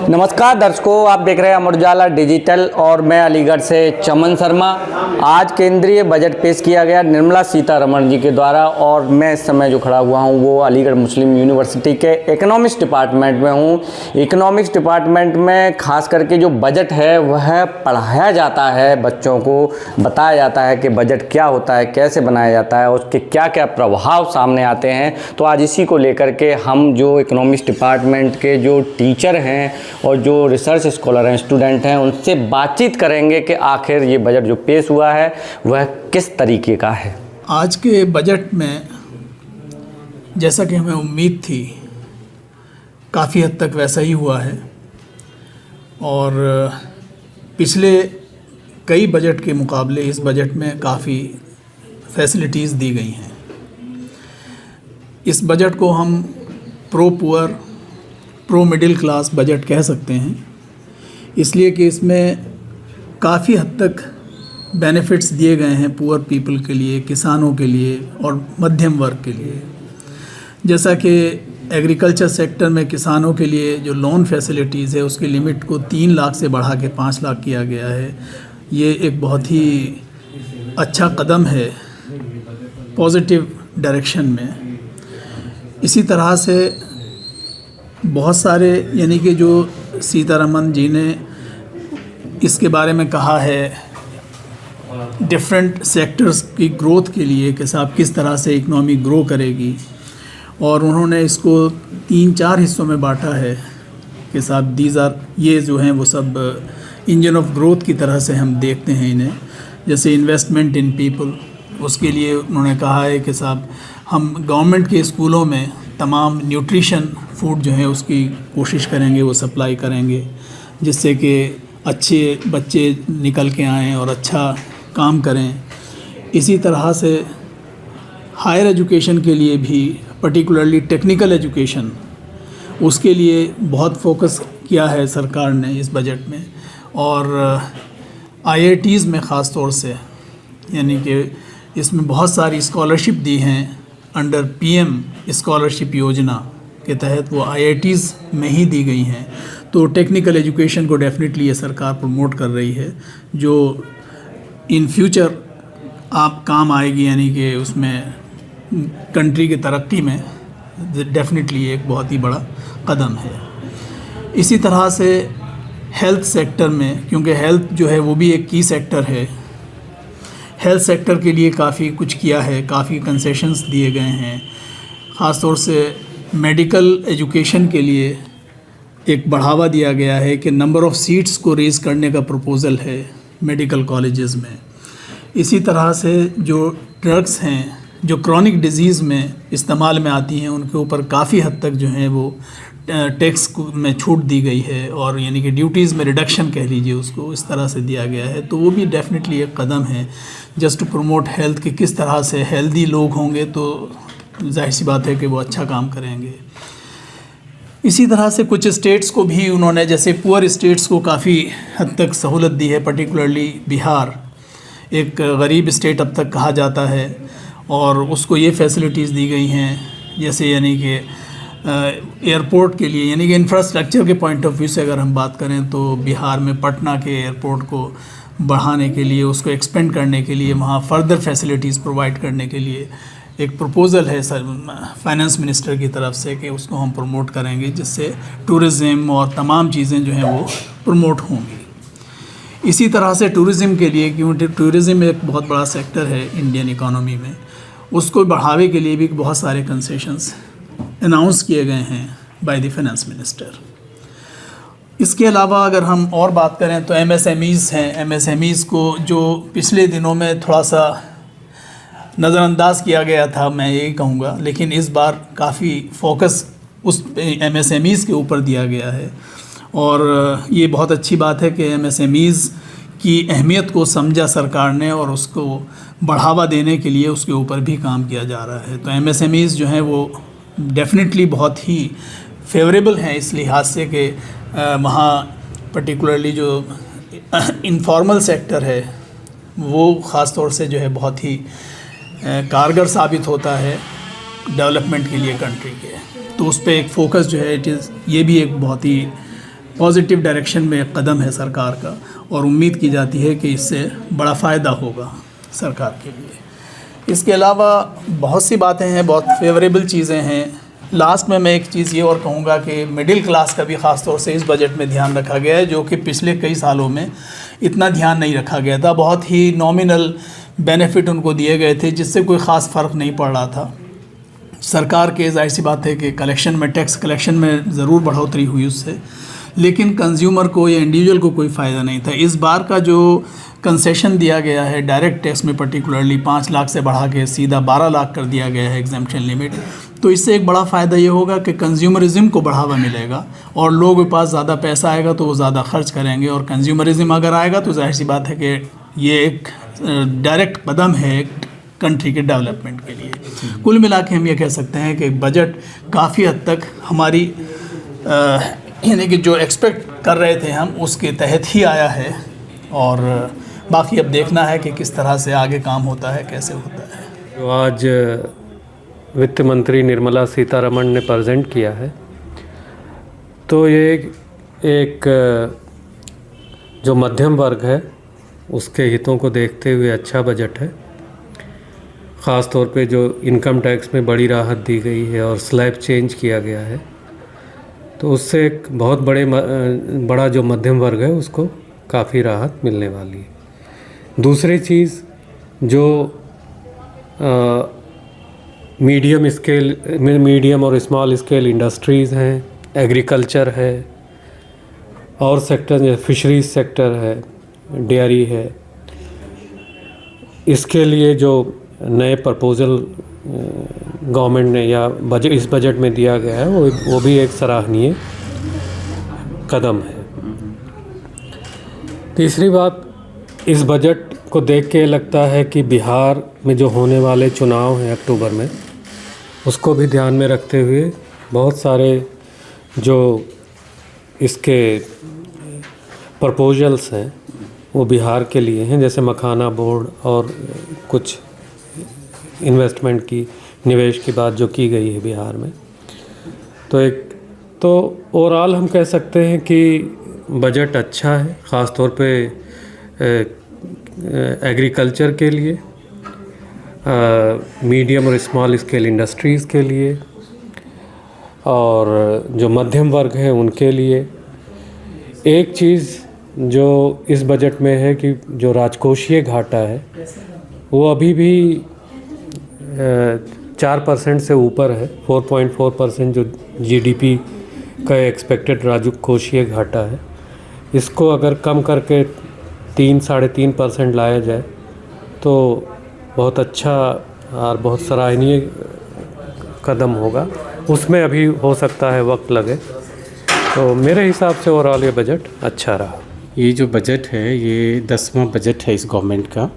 नमस्कार दर्शकों, आप देख रहे हैं अमर उजाला डिजिटल और मैं अलीगढ़ से चमन शर्मा। आज केंद्रीय बजट पेश किया गया निर्मला सीतारमण जी के द्वारा और मैं इस समय जो खड़ा हुआ हूं वो अलीगढ़ मुस्लिम यूनिवर्सिटी के इकोनॉमिक्स डिपार्टमेंट में हूं। इकोनॉमिक्स डिपार्टमेंट में खास करके जो बजट है वह पढ़ाया जाता है, बच्चों को बताया जाता है कि बजट क्या होता है, कैसे बनाया जाता है, उसके क्या क्या प्रभाव सामने आते हैं। तो आज इसी को लेकर के हम जो इकोनॉमिक्स डिपार्टमेंट के जो टीचर हैं और जो रिसर्च स्कॉलर हैं, स्टूडेंट हैं, उनसे बातचीत करेंगे कि आखिर ये बजट जो पेश हुआ है वह किस तरीके का है। आज के बजट में जैसा कि हमें उम्मीद थी काफ़ी हद तक वैसा ही हुआ है और पिछले कई बजट के मुकाबले इस बजट में काफ़ी फैसिलिटीज़ दी गई हैं। इस बजट को हम pro poor, pro middle class budget कह सकते हैं, इसलिए कि इसमें काफ़ी हद तक बेनिफिट्स दिए गए हैं पुअर पीपल के लिए, किसानों के लिए और मध्यम वर्ग के लिए। जैसा कि एग्रीकल्चर सेक्टर में किसानों के लिए जो लोन फैसिलिटीज़ है उसकी लिमिट को 3 लाख से बढ़ा के 5 लाख किया गया है। ये एक बहुत ही अच्छा कदम है पॉजिटिव डायरेक्शन में। इसी तरह से बहुत सारे यानी कि जो सीतारमण जी ने इसके बारे में कहा है डिफरेंट सेक्टर्स की ग्रोथ के लिए कि साहब किस तरह से इकनॉमी ग्रो करेगी, और उन्होंने इसको 3-4 हिस्सों में बांटा है कि साहब ये जो हैं वो सब इंजन ऑफ ग्रोथ की तरह से हम देखते हैं इन्हें। जैसे इन्वेस्टमेंट इन पीपल, उसके लिए उन्होंने कहा है कि साहब हम गवर्नमेंट के स्कूलों में तमाम न्यूट्रिशन फूड जो है उसकी कोशिश करेंगे, वो सप्लाई करेंगे, जिससे कि अच्छे बच्चे निकल के आएँ और अच्छा काम करें। इसी तरह से हायर एजुकेशन के लिए भी, पर्टिकुलरली टेक्निकल एजुकेशन, उसके लिए बहुत फोकस किया है सरकार ने इस बजट में। और IITs में ख़ास तौर से यानी कि इसमें बहुत सारी स्कॉलरशिप दी हैं अंडर PM स्कॉलरशिप योजना के तहत, वो IITs में ही दी गई हैं। तो टेक्निकल एजुकेशन को डेफिनेटली ये सरकार प्रमोट कर रही है, जो इन फ्यूचर आप काम आएगी, यानी कि उसमें कंट्री की तरक्की में डेफिनेटली एक बहुत ही बड़ा कदम है। इसी तरह से हेल्थ सेक्टर में, क्योंकि हेल्थ जो है वो भी एक की सेक्टर है, हेल्थ सेक्टर के लिए काफ़ी कुछ किया है, काफ़ी कंसेशंस दिए गए हैं। ख़ास तौर से मेडिकल एजुकेशन के लिए एक बढ़ावा दिया गया है कि नंबर ऑफ़ सीट्स को रेज़ करने का प्रपोज़ल है मेडिकल कॉलेजेस में। इसी तरह से जो ड्रग्स हैं जो क्रॉनिक डिजीज़ में इस्तेमाल में आती हैं, उनके ऊपर काफ़ी हद तक जो है वो टैक्स में छूट दी गई है, और यानी कि ड्यूटीज़ में रिडक्शन कह लीजिए उसको, इस तरह से दिया गया है। तो वो भी डेफिनेटली एक कदम है जस्ट टू प्रमोट हेल्थ, कि किस तरह से हेल्दी लोग होंगे तो जाहिर सी बात है कि वो अच्छा काम करेंगे। इसी तरह से कुछ स्टेट्स को भी उन्होंने, जैसे पुअर स्टेट्स को काफ़ी हद तक सहूलत दी है, पर्टिकुलरली बिहार एक गरीब स्टेट अब तक कहा जाता है, और उसको ये फैसिलिटीज़ दी गई हैं, जैसे यानी कि एयरपोर्ट के लिए, यानी कि इंफ्रास्ट्रक्चर के पॉइंट ऑफ व्यू से अगर हम बात करें तो बिहार में पटना के एयरपोर्ट को बढ़ाने के लिए, उसको एक्सपेंड करने के लिए, वहाँ फर्दर फैसिलिटीज़ प्रोवाइड करने के लिए एक प्रपोज़ल है फाइनेंस मिनिस्टर की तरफ से कि उसको हम प्रमोट करेंगे, जिससे टूरिज़्म और तमाम चीज़ें जो हैं वो प्रमोट होंगी। इसी तरह से टूरिज़्म के लिए, क्योंकि टूरिज़्म एक बहुत बड़ा सेक्टर है इंडियन इकोनॉमी में, उसको बढ़ावे के लिए भी बहुत सारे कंसेशंस अनाउंस किए गए हैं बाय द फाइनेंस मिनिस्टर। इसके अलावा अगर हम और बात करें तो MSMEs हैं। MSMEs को जो पिछले दिनों में थोड़ा सा नज़रअंदाज किया गया था, मैं यही कहूँगा, लेकिन इस बार काफ़ी फोकस उस MSMEs के ऊपर दिया गया है, और ये बहुत अच्छी बात है कि MSMEs की अहमियत को समझा सरकार ने और उसको बढ़ावा देने के लिए उसके ऊपर भी काम किया जा रहा है। तो MSMEs जो हैं वो डेफिनेटली बहुत ही फेवरेबल हैं इस लिहाज से कि वहाँ पर्टिकुलरली जो इनफॉर्मल सेक्टर है वो ख़ास तौर से जो है बहुत ही कारगर साबित होता है डेवलपमेंट के लिए कंट्री के। तो उस पर एक फ़ोकस जो है ये भी एक बहुत ही पॉजिटिव डायरेक्शन में एक कदम है सरकार का, और उम्मीद की जाती है कि इससे बड़ा फ़ायदा होगा सरकार के लिए। इसके अलावा बहुत सी बातें हैं, बहुत फेवरेबल चीज़ें हैं। लास्ट में मैं एक चीज़ ये और कहूँगा कि मिडिल क्लास का भी ख़ास तौर से इस बजट में ध्यान रखा गया है, जो कि पिछले कई सालों में इतना ध्यान नहीं रखा गया था। बहुत ही नॉमिनल बेनिफिट उनको दिए गए थे, जिससे कोई ख़ास फ़र्क नहीं पड़ रहा था। सरकार के ज़ाहिर सी बात है कि कलेक्शन में, टैक्स कलेक्शन में ज़रूर बढ़ोतरी हुई उससे, लेकिन कंज्यूमर को या इंडिविजुअल को कोई फ़ायदा नहीं था। इस बार का जो कंसेशन दिया गया है डायरेक्ट टैक्स में, पर्टिकुलरली 5 लाख से बढ़ा के सीधा 12 लाख कर दिया गया है एग्जेम्पशन लिमिट, तो इससे एक बड़ा फ़ायदा ये होगा कि कंज्यूमरिज्म को बढ़ावा मिलेगा और लोगों के पास ज़्यादा पैसा आएगा तो वो ज़्यादा खर्च करेंगे, और कंज्यूमरिज्म अगर आएगा तो जाहिर सी बात है कि ये एक डायरेक्ट कदम है एक कंट्री के डेवलपमेंट के लिए। कुल मिला के हम ये कह सकते हैं कि बजट काफ़ी हद तक हमारी यानी कि जो एक्सपेक्ट कर रहे थे हम उसके तहत ही आया है, और बाकी अब देखना है कि किस तरह से आगे काम होता है, कैसे होता है। जो आज वित्त मंत्री निर्मला सीतारमण ने प्रेजेंट किया है, तो ये एक जो मध्यम वर्ग है उसके हितों को देखते हुए अच्छा बजट है। ख़ास तौर पे जो इनकम टैक्स में बड़ी राहत दी गई है और स्लैब चेंज किया गया है, तो उससे एक बहुत बड़ा जो मध्यम वर्ग है उसको काफ़ी राहत मिलने वाली है। दूसरी चीज़ जो मीडियम और स्मॉल स्केल इंडस्ट्रीज़ हैं, एग्रीकल्चर है, और सेक्टर जैसे फिशरीज सेक्टर है, डेयरी है, इसके लिए जो नए प्रपोज़ल गवर्नमेंट ने या इस बजट में दिया गया है वो भी एक सराहनीय कदम है। तीसरी बात, इस बजट को देख के लगता है कि बिहार में जो होने वाले चुनाव हैं अक्टूबर में, उसको भी ध्यान में रखते हुए बहुत सारे जो इसके प्रपोजल्स हैं वो बिहार के लिए हैं, जैसे मखाना बोर्ड और कुछ इन्वेस्टमेंट की, निवेश की बात जो की गई है बिहार में। तो ओवरऑल हम कह सकते हैं कि बजट अच्छा है, ख़ास तौर पे एग्रीकल्चर के लिए, मीडियम और स्मॉल स्केल इंडस्ट्रीज़ के लिए, और जो मध्यम वर्ग है उनके लिए। एक चीज़ जो इस बजट में है कि जो राजकोषीय घाटा है वो अभी भी 4% से ऊपर है। 4.4% जो जीडीपी का एक्सपेक्टेड राजकोषीय घाटा है, इसको अगर कम करके 3-3.5% लाया जाए तो बहुत अच्छा और बहुत सराहनीय कदम होगा। उसमें अभी हो सकता है वक्त लगे, तो मेरे हिसाब से ओवरऑल ये बजट अच्छा रहा। ये जो बजट है ये 10वां बजट है इस गवर्नमेंट का,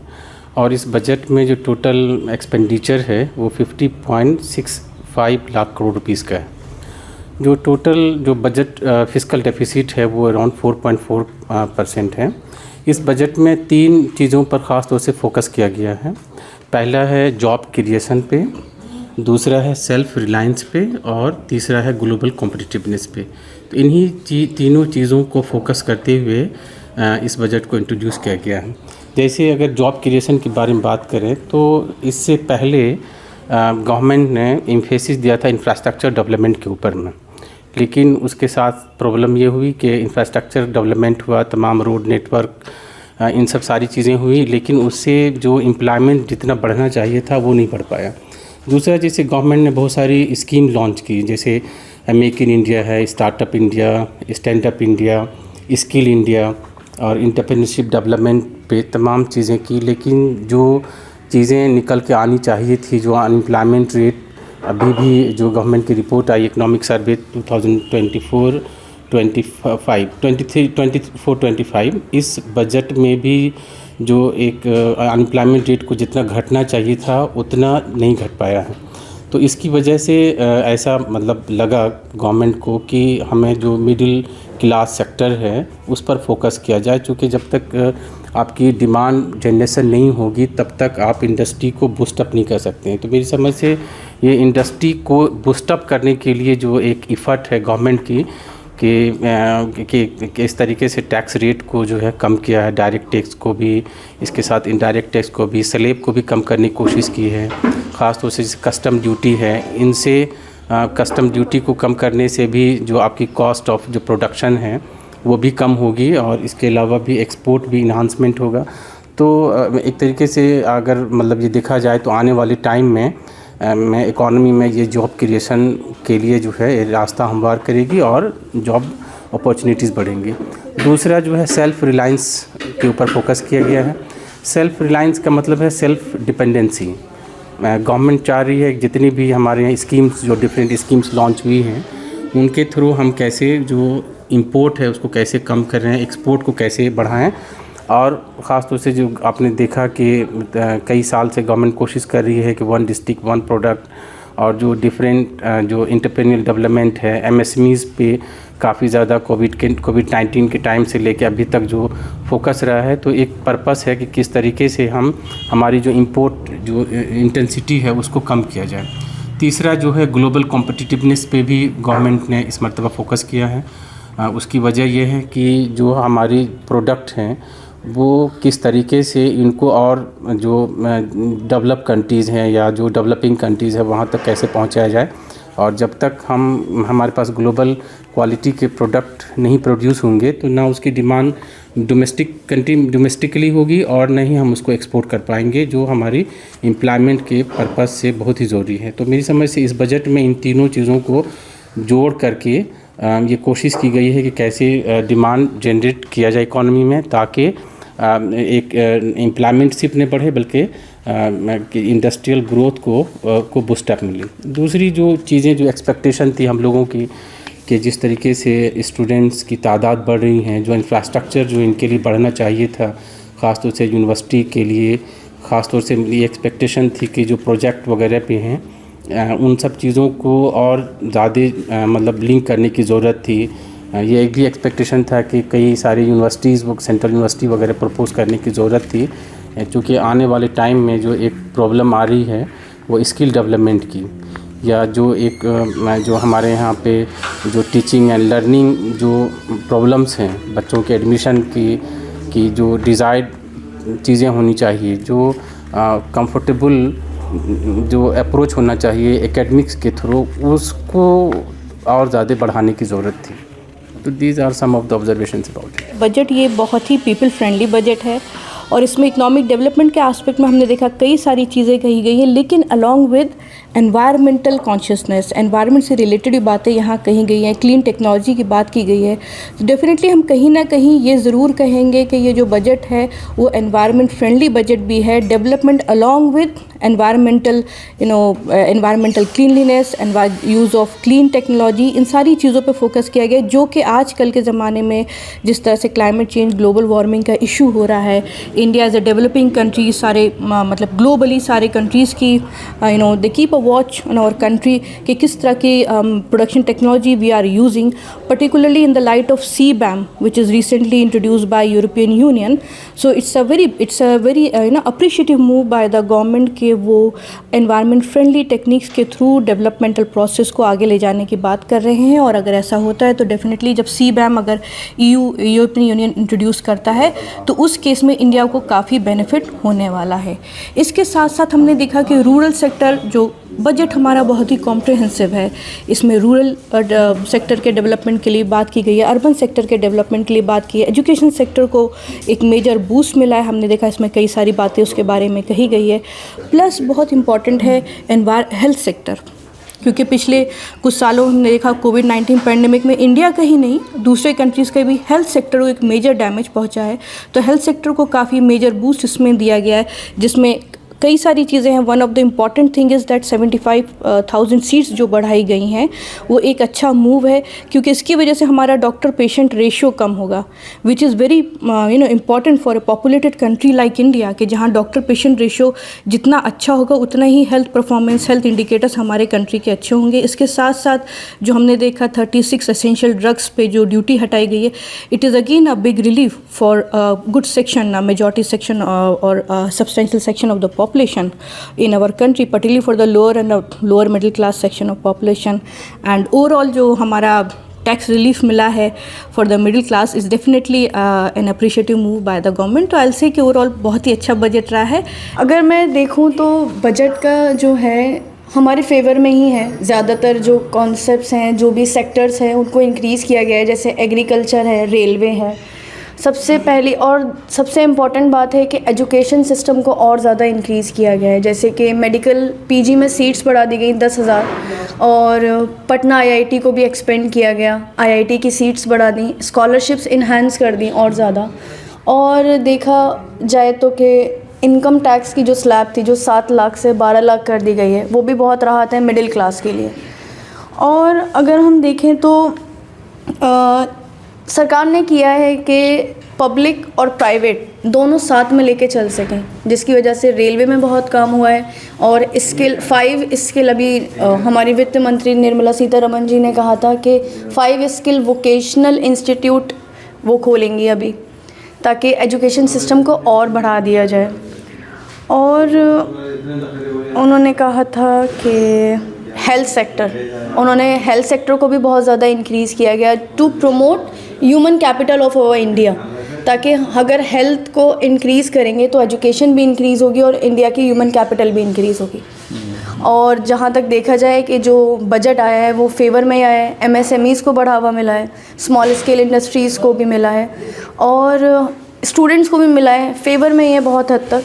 और इस बजट में जो टोटल एक्सपेंडिचर है वो 50.65 लाख करोड़ रुपीस का है। जो टोटल जो बजट फिस्कल डेफिसिट है वो अराउंड 4.4% है। इस बजट में 3 चीज़ों पर ख़ास तौर से फोकस किया गया है। पहला है जॉब क्रिएशन पे, दूसरा है सेल्फ रिलायंस पे, और तीसरा है ग्लोबल कॉम्पिटिटिवनेस पे। तो इन्हीं तीनों चीज़ों को फोकस करते हुए इस बजट को इंट्रोड्यूस किया गया है। जैसे अगर जॉब क्रिएशन के बारे में बात करें तो इससे पहले गवर्नमेंट ने एम्फेसिस दिया था इंफ्रास्ट्रक्चर डेवलपमेंट के ऊपर में, लेकिन उसके साथ प्रॉब्लम ये हुई कि इंफ्रास्ट्रक्चर डेवलपमेंट हुआ, तमाम रोड नेटवर्क, इन सब सारी चीज़ें हुई, लेकिन उससे जो एम्प्लॉयमेंट जितना बढ़ना चाहिए था वो नहीं बढ़ पाया। दूसरा, जैसे गवर्नमेंट ने बहुत सारी स्कीम लॉन्च की, जैसे मेक इन इंडिया है, startup India, stand up India, skill India और एंटरप्रेन्योरशिप डेवलपमेंट पे तमाम चीज़ें की, लेकिन जो चीज़ें निकल के आनी चाहिए थी, जो अनएम्प्लॉयमेंट रेट अभी भी जो गवर्नमेंट की रिपोर्ट आई इकोनॉमिक सर्वे 2024-25 इस बजट में भी जो एक अनएम्प्लॉयमेंट रेट को जितना घटना चाहिए था उतना नहीं घट पाया है। तो इसकी वजह से ऐसा मतलब लगा गवर्नमेंट को कि हमें जो मिडिल क्लास सेक्टर है उस पर फोकस किया जाए, क्योंकि जब तक आपकी डिमांड जनरेशन नहीं होगी तब तक आप इंडस्ट्री को बूस्टअप नहीं कर सकते हैं। तो मेरी समझ से ये इंडस्ट्री को बूस्टअप करने के लिए जो एक इफ़र्ट है गवर्नमेंट की कि इस तरीके से टैक्स रेट को जो है कम किया है, डायरेक्ट टैक्स को भी, इसके साथ इनडायरेक्ट टैक्स को भी, स्लैब को भी कम करने की कोशिश की है। ख़ास तौर से कस्टम ड्यूटी है, इनसे कस्टम ड्यूटी को कम करने से भी जो आपकी कॉस्ट ऑफ जो प्रोडक्शन है वो भी कम होगी, और इसके अलावा भी एक्सपोर्ट भी इन्हांसमेंट होगा। तो एक तरीके से अगर मतलब ये देखा जाए तो आने वाले टाइम में इकॉनमी में ये जॉब क्रिएशन के लिए जो है रास्ता हमवार करेगी और जॉब अपॉर्चुनिटीज़ बढ़ेंगी। दूसरा जो है सेल्फ़ रिलायंस के ऊपर फोकस किया गया है। सेल्फ़ रिलायंस का मतलब है सेल्फ़ डिपेंडेंसी। गवर्नमेंट चाह रही है जितनी भी हमारे यहाँ स्कीम्स, जो डिफरेंट स्कीम्स लॉन्च हुई हैं, उनके थ्रू हम कैसे जो इंपोर्ट है उसको कैसे कम कर रहे हैं, एक्सपोर्ट को कैसे बढ़ाएं। और ख़ास तौर से जो आपने देखा कि कई साल से गवर्नमेंट कोशिश कर रही है कि वन डिस्ट्रिक्ट वन प्रोडक्ट, और जो डिफरेंट जो एंटरप्रेन्योर डेवलपमेंट है, एमएसएमईज़ पे काफ़ी ज़्यादा कोविड-19 के टाइम से लेके अभी तक जो फोकस रहा है। तो एक पर्पस है कि किस तरीके से हम हमारी जो इंपोर्ट जो इंटेंसिटी है उसको कम किया जाए। तीसरा जो है ग्लोबल कॉम्पिटिटिवनेस पे भी गवर्नमेंट ने इस मरतबा फोकस किया है। उसकी वजह यह है कि जो हमारी प्रोडक्ट हैं वो किस तरीके से इनको और जो डेवलप कंट्रीज़ हैं या जो डेवलपिंग कंट्रीज़ है वहाँ तक कैसे पहुँचाया जाए। और जब तक हमारे पास ग्लोबल क्वालिटी के प्रोडक्ट नहीं प्रोड्यूस होंगे तो ना उसकी डिमांड डोमेस्टिकली होगी और ना ही हम उसको एक्सपोर्ट कर पाएंगे, जो हमारी एम्प्लॉयमेंट के पर्पज़ से बहुत ही ज़रूरी है। तो मेरी समझ से इस बजट में इन तीनों चीज़ों को जोड़ करके ये कोशिश की गई है कि कैसे डिमांड जनरेट किया जाए इकॉनमी में, ताकि एक एम्प्लॉयमेंट सिर्फ नहीं बढ़े बल्कि इंडस्ट्रियल ग्रोथ को बूस्टअप मिले। दूसरी जो चीज़ें जो एक्सपेक्टेशन थी हम लोगों की कि जिस तरीके से स्टूडेंट्स की तादाद बढ़ रही हैं, जो इंफ्रास्ट्रक्चर जो इनके लिए बढ़ना चाहिए था, ख़ास तौर से यूनिवर्सिटी के लिए, ख़ास तौर से ये एक्सपेक्टेशन थी कि जो प्रोजेक्ट वगैरह पे हैं उन सब चीज़ों को और ज़्यादा मतलब लिंक करने की ज़रूरत थी। ये एक भी एक्सपेक्टेशन था कि कई सारी यूनिवर्सिटीज़ वो सेंट्रल यूनिवर्सिटी वगैरह प्रपोज़ करने की ज़रूरत थी, क्योंकि आने वाले टाइम में जो एक प्रॉब्लम आ रही है वो स्किल डेवलपमेंट की, या जो हमारे यहाँ पे जो टीचिंग एंड लर्निंग जो प्रॉब्लम्स हैं, बच्चों के एडमिशन की जो डिज़ायर्ड चीज़ें होनी चाहिए, जो कंफर्टेबल जो अप्रोच होना चाहिए एकेडमिक्स के थ्रू, उसको और ज़्यादा बढ़ाने की ज़रूरत थी। तो these are some of the observations about it. Budget ये बहुत ही पीपल फ्रेंडली बजट है और इसमें इकोनॉमिक डेवलपमेंट के एस्पेक्ट में हमने देखा कई सारी चीज़ें कही गई हैं, लेकिन along with environmental consciousness, environment से रिलेटेड भी बातें यहाँ कही गई हैं, क्लीन टेक्नोलॉजी की बात की गई है। तो डेफिनेटली हम कहीं ना कहीं ये ज़रूर कहेंगे कि ये जो बजट है वो एनवायरनमेंट फ्रेंडली बजट भी है। Development along with environmental environmental cleanliness, use of clean technology, इन सारी चीज़ों पे फोकस किया गया, जो कि आजकल के ज़माने में जिस तरह से क्लाइमेट चेंज, ग्लोबल वार्मिंग का इशू हो रहा है, India as a developing country, सारे मतलब ग्लोबली सारे कंट्रीज़ की they keep a watch on our country कि किस तरह की production technology we are using, particularly in the light of CBAM, which is recently introduced by European Union. So it's a very appreciative move by the government कि वो environment friendly techniques के through developmental process को आगे ले जाने की बात कर रहे हैं। और अगर ऐसा होता है तो definitely जब CBAM अगर European Union introduce करता है तो उस केस में इंडिया को काफ़ी बेनिफिट होने वाला है। इसके साथ साथ हमने देखा कि रूरल सेक्टर, जो बजट हमारा बहुत ही कॉम्प्रिहेंसिव है, इसमें रूरल सेक्टर के डेवलपमेंट के लिए बात की गई है, अर्बन सेक्टर के डेवलपमेंट के लिए बात की है, एजुकेशन सेक्टर को एक मेजर बूस्ट मिला है, हमने देखा इसमें कई सारी बातें उसके बारे में कही गई है। प्लस बहुत इम्पॉर्टेंट है हेल्थ सेक्टर, क्योंकि पिछले कुछ सालों हमने देखा कोविड-19 पैंडेमिक में इंडिया का ही नहीं दूसरे कंट्रीज़ का भी हेल्थ सेक्टर को एक मेजर डैमेज पहुंचा है। तो हेल्थ सेक्टर को काफ़ी मेजर बूस्ट इसमें दिया गया है, जिसमें कई सारी चीज़ें हैं। One of the important thing is that 75,000 seats जो बढ़ाई गई हैं वो एक अच्छा मूव है, क्योंकि इसकी वजह से हमारा डॉक्टर पेशेंट रेशियो कम होगा, which is very important for a populated country like India, कि जहाँ डॉक्टर पेशेंट रेशियो जितना अच्छा होगा उतना ही हेल्थ परफॉर्मेंस, हेल्थ इंडिकेटर्स हमारे कंट्री के अच्छे होंगे। इसके साथ साथ जो हमने देखा 36 एसेंशियल ड्रग्स पे जो ड्यूटी हटाई गई है, it is again a big relief for good section, majority section और substantial section of the population in our country, particularly for the lower and lower middle class section of population. And overall जो हमारा tax relief मिला है for the middle class is definitely an appreciative move by the government. तो I will say कि overall बहुत ही अच्छा budget रहा है। अगर मैं देखूँ तो बजट का जो है हमारे फेवर में ही है। ज़्यादातर जो कॉन्सेप्ट्स हैं, जो भी सेक्टर्स हैं, उनको इंक्रीज़ किया गया है, जैसे एग्रीकल्चर है, रेलवे है। सबसे पहली और सबसे इम्पॉर्टेंट बात है कि एजुकेशन सिस्टम को और ज़्यादा इंक्रीज़ किया गया है, जैसे कि मेडिकल पीजी में सीट्स बढ़ा दी गई 10,000 और पटना आईआईटी को भी एक्सपेंड किया गया, आईआईटी की सीट्स बढ़ा दी, स्कॉलरशिप्स इन्हांस कर दी और ज़्यादा। और देखा जाए तो कि इनकम टैक्स की जो स्लैब थी जो 7 लाख से 12 लाख कर दी गई है, वो भी बहुत राहत है मिडिल क्लास के लिए। और अगर हम देखें तो सरकार ने किया है कि पब्लिक और प्राइवेट दोनों साथ में लेके चल सकें, जिसकी वजह से रेलवे में बहुत काम हुआ है। और स्किल 5 स्किल अभी हमारी वित्त मंत्री निर्मला सीतारमण जी ने कहा था कि 5 स्किल वोकेशनल इंस्टीट्यूट वो खोलेंगी अभी, ताकि एजुकेशन सिस्टम को और बढ़ा दिया जाए। और उन्होंने कहा था कि हेल्थ सेक्टर, उन्होंने हेल्थ सेक्टर को भी बहुत ज़्यादा इंक्रीज़ किया गया to promote human capital of our India, ताकि अगर हेल्थ को इंक्रीज़ करेंगे तो एजुकेशन भी इंक्रीज़ होगी और इंडिया की ह्यूमन कैपिटल भी इंक्रीज़ होगी। और जहाँ तक देखा जाए कि जो बजट आया है वो फेवर में आया है, एमएसएमईज़ को बढ़ावा मिला है, स्मॉल स्केल इंडस्ट्रीज़ को भी मिला है और स्टूडेंट्स को भी मिला है, फेवर में ही है बहुत हद तक।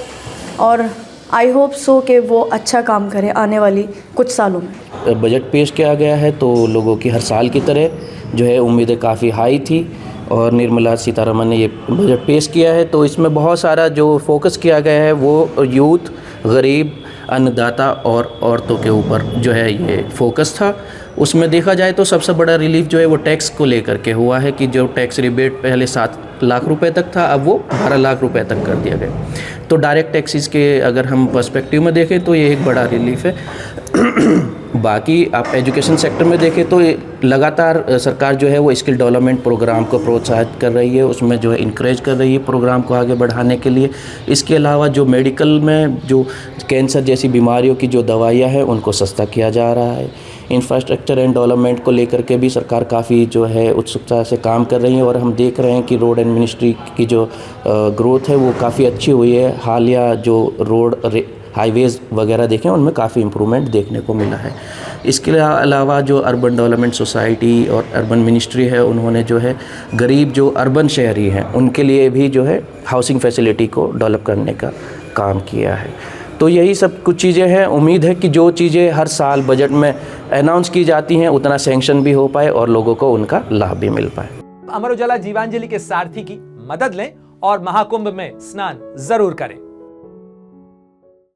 और आई होप सो कि वो अच्छा काम करे आने वाली कुछ सालों में। बजट पेश किया गया है तो लोगों की हर साल की तरह जो है उम्मीदें काफ़ी हाई थी और निर्मला सीतारमण ने ये बजट पेश किया है, तो इसमें बहुत सारा जो फोकस किया गया है वो यूथ, गरीब, अन्नदाता और औरतों के ऊपर जो है ये फोकस था। उसमें देखा जाए तो सबसे बड़ा रिलीफ जो है वो टैक्स को लेकर के हुआ है कि जो टैक्स रिबेट पहले 7 लाख रुपए तक था, अब वो 12 लाख रुपए तक कर दिया गया। तो डायरेक्ट टैक्सेस के अगर हम पर्सपेक्टिव में देखें तो ये एक बड़ा रिलीफ है। बाकी आप एजुकेशन सेक्टर में देखें तो लगातार सरकार जो है वो स्किल डेवलपमेंट प्रोग्राम को प्रोत्साहित कर रही है, उसमें जो है इंकरेज कर रही है प्रोग्राम को आगे बढ़ाने के लिए। इसके अलावा जो मेडिकल में जो कैंसर जैसी बीमारियों की जो दवाइयाँ हैं उनको सस्ता किया जा रहा है। इंफ्रास्ट्रक्चर एंड डेवलपमेंट को लेकर के भी सरकार काफ़ी जो है उत्सुकता से काम कर रही है और हम देख रहे हैं कि रोड एंड मिनिस्ट्री की जो ग्रोथ है वो काफ़ी अच्छी हुई है। हालिया जो रोड हाईवेज़ वगैरह देखें उनमें काफ़ी इम्प्रूवमेंट देखने को मिला है। इसके अलावा जो अर्बन डेवलपमेंट सोसाइटी और अर्बन मिनिस्ट्री है उन्होंने जो है गरीब जो अर्बन शहरी हैं उनके लिए भी जो है हाउसिंग फैसिलिटी को डेवलप करने का काम किया है। तो यही सब कुछ चीज़ें हैं। उम्मीद है कि जो चीज़ें हर साल बजट में अनाउंस की जाती हैं उतना सैंक्शन भी हो पाए और लोगों को उनका लाभ भी मिल पाए। अमर उजाला जीवांजलि के सारथी की मदद लें और महाकुंभ में स्नान जरूर करें।